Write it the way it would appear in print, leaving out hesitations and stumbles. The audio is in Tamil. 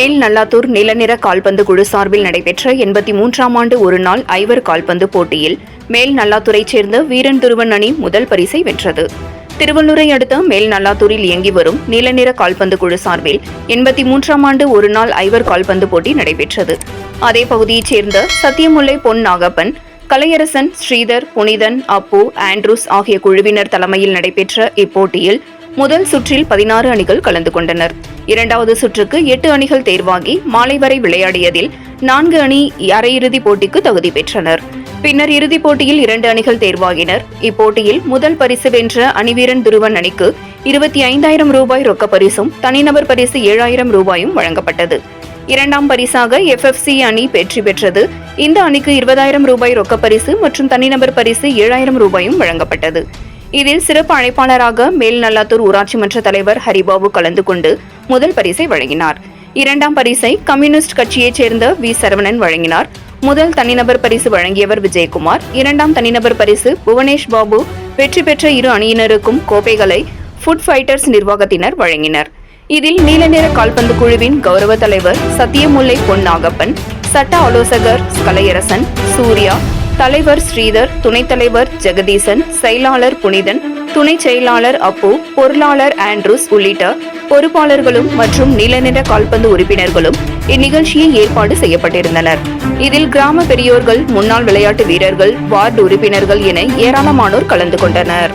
மேல் நல்லாத்தூர் நிலநிற கால்பந்து குழு சார்பில் நடைபெற்ற 83ஆம் ஆண்டு ஒருநாள் ஐவர் கால்பந்து போட்டியில் மேல் நல்லாத்தூரைச் சேர்ந்த வீரன் துருவன் அணி முதல் பரிசை வென்றது. திருவள்ளூரை அடுத்த மேல் நல்லாத்தூரில் இயங்கி வரும் நிலநிற கால்பந்து குழு சார்பில் 83ஆம் ஆண்டு ஒருநாள் ஐவர் கால்பந்து போட்டி நடைபெற்றது. அதே பகுதியைச் சேர்ந்த சத்தியமுல்லை பொன் நாகப்பன், கலையரசன், ஸ்ரீதர், புனிதன், அப்பு, ஆண்ட்ரூஸ் ஆகிய குழுவினர் தலைமையில் நடைபெற்ற இப்போட்டியில் முதல் சுற்றில் 16 அணிகள் கலந்து கொண்டனர். இரண்டாவது சுற்றுக்கு 8 அணிகள் தேர்வாகி மாலை வரை விளையாடியதில் 4 அணி அரையிறுதிப் போட்டிக்கு தகுதி பெற்றனர். பின்னர் இறுதிப் போட்டியில் 2 அணிகள் தேர்வாகினர். இப்போட்டியில் முதல் பரிசு வென்ற அணிவீரன் துருவன் அணிக்கு 25,000 ரூபாய் ரொக்க பரிசும் தனிநபர் பரிசு 7,000 ரூபாயும் வழங்கப்பட்டது. இரண்டாம் பரிசாக FFC அணி வெற்றி பெற்றது. இந்த அணிக்கு 20,000 ரூபாய் ரொக்க பரிசு மற்றும் தனிநபர் பரிசு 7,000 ரூபாயும் வழங்கப்பட்டது. இதில் சிறப்பு அழைப்பாளராக மேல் நல்லாத்தூர் ஊராட்சி மன்ற தலைவர் ஹரிபாபு கலந்து கொண்டு முதல் பரிசை வழங்கினார். இரண்டாம் பரிசை கம்யூனிஸ்ட் கட்சியைச் சேர்ந்த வி. சரவணன் வழங்கினார். முதல் தனிநபர் பரிசு வழங்கியவர் விஜயகுமார். இரண்டாம் தனிநபர் பரிசு புவனேஷ் பாபு. வெற்றி பெற்ற இரு அணியினருக்கும் கோப்பைகளை ஃபுட் ஃபைட்டர்ஸ் நிர்வாகத்தினர் வழங்கினர். இதில் நீலநிற கால்பந்து குழுவின் கௌரவ தலைவர் சத்தியமுல்லை பொன் நாகப்பன், சட்ட ஆலோசகர் கலையரசன், சூர்யா, தலைவர் ஸ்ரீதர், துணைத் தலைவர் ஜெகதீசன், செயலாளர் புனிதன், துணை செயலாளர் அப்பு, பொருளாளர் ஆண்ட்ரூஸ் உள்ளிட்ட பொறுப்பாளர்களும் மற்றும் நிலநிற கால்பந்து உறுப்பினர்களும் இந்நிகழ்ச்சியில் ஏற்பாடு செய்யப்பட்டிருந்தனர். இதில் கிராம பெரியோர்கள், முன்னாள் விளையாட்டு வீரர்கள், வார்டு உறுப்பினர்கள் என ஏராளமானோர் கலந்து கொண்டனர்.